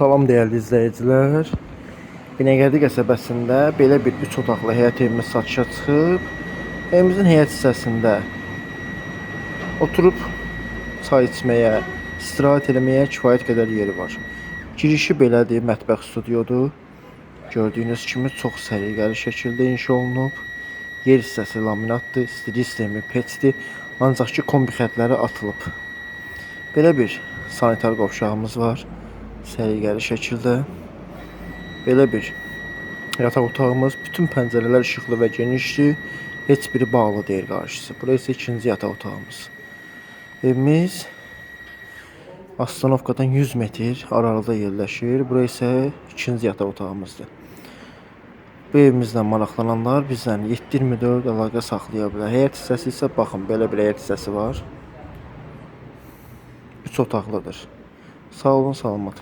Salam dəyərli izləyicilər. Binəqədi qəsəbəsində belə bir 3 otaqlı həyət evimiz satışa çıxıb. Evimizin həyət hissəsində oturub çay içməyə, istirahət eləməyə kifayət qədər yeri var. Girişi belədir, mətbəx studiodur. Gördüyünüz kimi çox səliqəli şəkildə inşa olunub. Yer hissəsi laminatdır, stili sistemi peçdir, ancaq ki kombi xətləri atılıb. Belə bir sanitar qovşağımız var. Səliqəli şəkildə. Belə bir yataq otağımız. Bütün pəncərələr işıqlı və genişdir. Heç biri bağlı deyil qarşısı. Burası isə ikinci yataq otağımız. Evimiz Astanovkadan 100 metr aralıda yerləşir. Burası isə ikinci yataq otağımızdır. Bu evimizlə maraqlananlar bizdən 7/24 əlaqə saxlaya bilər. Həyət hissəsi isə baxın, belə bir həyət hissəsi var. 3 otaqlıdır. Sağ olun, salamat.